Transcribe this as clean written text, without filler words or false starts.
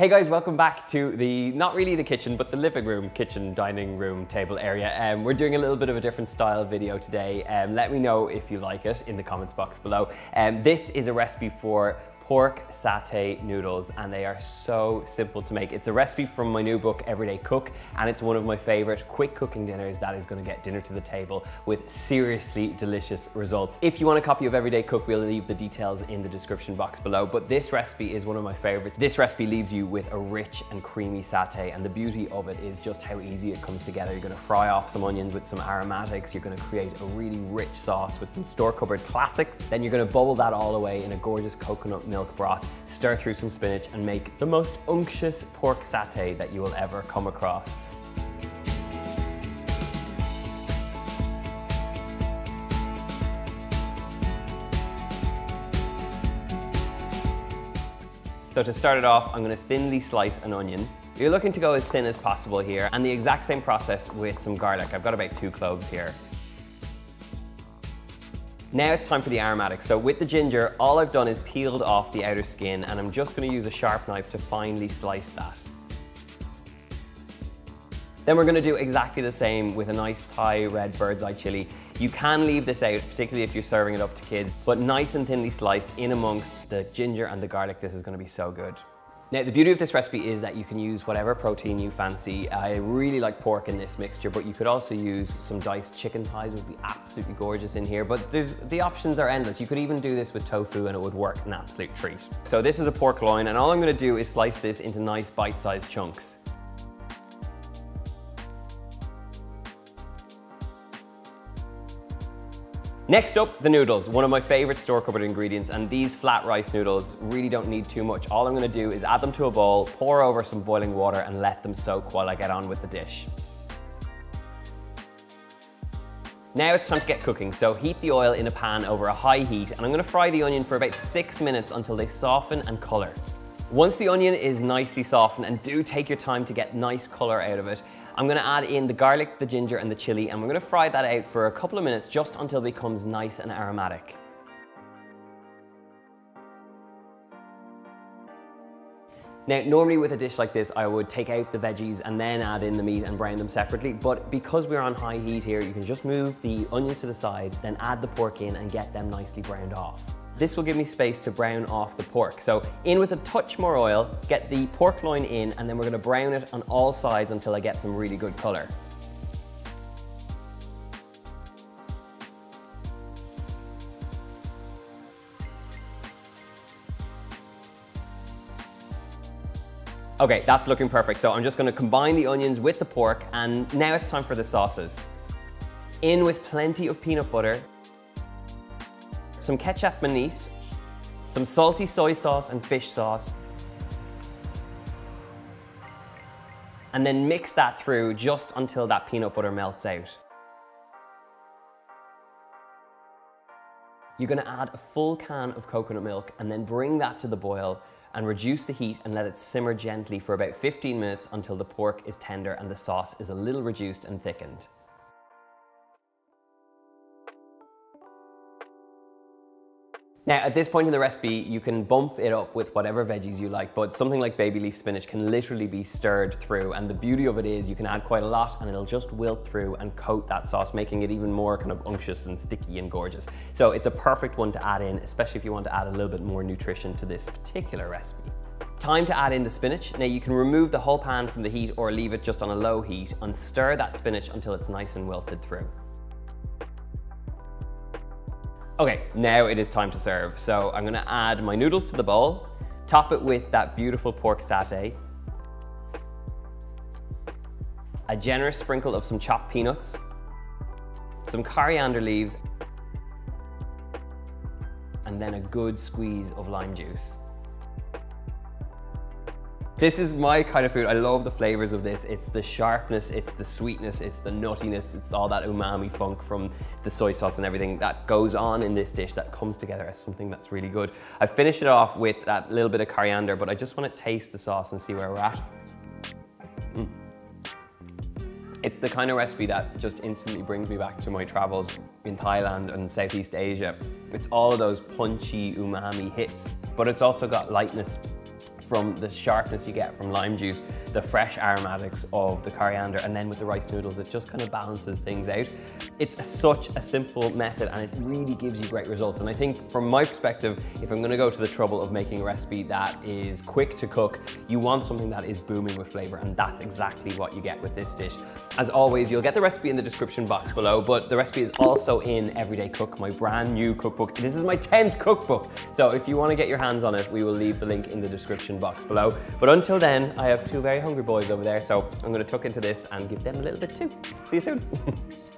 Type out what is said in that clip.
Hey guys, welcome back to the, not really the kitchen, but the living room, kitchen, dining room, table area. We're doing a little bit of a different style video today. Let me know if you like it in the comments box below. This is a recipe for pork satay noodles, and they are so simple to make. It's a recipe from my new book, Everyday Cook, and it's one of my favorite quick cooking dinners that is going to get dinner to the table with seriously delicious results. If you want a copy of Everyday Cook, we'll leave the details in the description box below, but this recipe is one of my favorites. This recipe leaves you with a rich and creamy satay, and the beauty of it is just how easy it comes together. You're going to fry off some onions with some aromatics, you're going to create a really rich sauce with some store-cupboard classics, then you're going to bubble that all away in a gorgeous coconut milk broth, stir through some spinach, and make the most unctuous pork satay that you will ever come across. So to start it off, I'm going to thinly slice an onion. You're looking to go as thin as possible here, and the exact same process with some garlic. I've got about 2 cloves here. Now it's time for the aromatics. So with the ginger, all I've done is peeled off the outer skin, and I'm just going to use a sharp knife to finely slice that. Then we're going to do exactly the same with a nice Thai red bird's eye chili. You can leave this out, particularly if you're serving it up to kids, but nice and thinly sliced in amongst the ginger and the garlic, this is going to be so good. Now, the beauty of this recipe is that you can use whatever protein you fancy. I really like pork in this mixture, but you could also use some diced chicken thighs, would be absolutely gorgeous in here, but the options are endless. You could even do this with tofu and it would work an absolute treat. So this is a pork loin, and all I'm gonna do is slice this into nice bite-sized chunks. Next up, the noodles, one of my favorite store-cupboard ingredients, and these flat rice noodles really don't need too much. All I'm going to do is add them to a bowl, pour over some boiling water, and let them soak while I get on with the dish. Now it's time to get cooking, so heat the oil in a pan over a high heat, and I'm going to fry the onion for about 6 minutes until they soften and colour. Once the onion is nicely softened, and do take your time to get nice colour out of it, I'm going to add in the garlic, the ginger and the chilli, and we're going to fry that out for a couple of minutes just until it becomes nice and aromatic. Now, normally with a dish like this, I would take out the veggies and then add in the meat and brown them separately, but because we're on high heat here, you can just move the onions to the side, then add the pork in and get them nicely browned off. This will give me space to brown off the pork. So in with a touch more oil, get the pork loin in, and then we're going to brown it on all sides until I get some really good colour. Okay, that's looking perfect. So I'm just going to combine the onions with the pork, and now it's time for the sauces. In with plenty of peanut butter, some kecap mayonnaise, some salty soy sauce and fish sauce, and then mix that through just until that peanut butter melts out. You're going to add a full can of coconut milk and then bring that to the boil and reduce the heat and let it simmer gently for about 15 minutes until the pork is tender and the sauce is a little reduced and thickened. Now, at this point in the recipe, you can bump it up with whatever veggies you like, but something like baby leaf spinach can literally be stirred through, and the beauty of it is you can add quite a lot and it'll just wilt through and coat that sauce, making it even more kind of unctuous and sticky and gorgeous. So it's a perfect one to add in, especially if you want to add a little bit more nutrition to this particular recipe. Time to add in the spinach. Now, you can remove the whole pan from the heat or leave it just on a low heat and stir that spinach until it's nice and wilted through. Okay, now it is time to serve. So I'm going to add my noodles to the bowl, top it with that beautiful pork satay, a generous sprinkle of some chopped peanuts, some coriander leaves, and then a good squeeze of lime juice. This is my kind of food. I love the flavors of this. It's the sharpness, it's the sweetness, it's the nuttiness, it's all that umami funk from the soy sauce and everything that goes on in this dish that comes together as something that's really good. I finished it off with that little bit of coriander, but I just want to taste the sauce and see where we're at. It's the kind of recipe that just instantly brings me back to my travels in Thailand and Southeast Asia. It's all of those punchy umami hits, but it's also got lightness, from the sharpness you get from lime juice, the fresh aromatics of the coriander, and then with the rice noodles, it just kind of balances things out. It's such a simple method and it really gives you great results. And I think from my perspective, if I'm gonna go to the trouble of making a recipe that is quick to cook, you want something that is booming with flavor, and that's exactly what you get with this dish. As always, you'll get the recipe in the description box below, but the recipe is also in Everyday Cook, my brand new cookbook. This is my 10th cookbook. So if you want to get your hands on it, we will leave the link in the description box below. But until then, I have two very hungry boys over there, so I'm going to tuck into this and give them a little bit too. See you soon.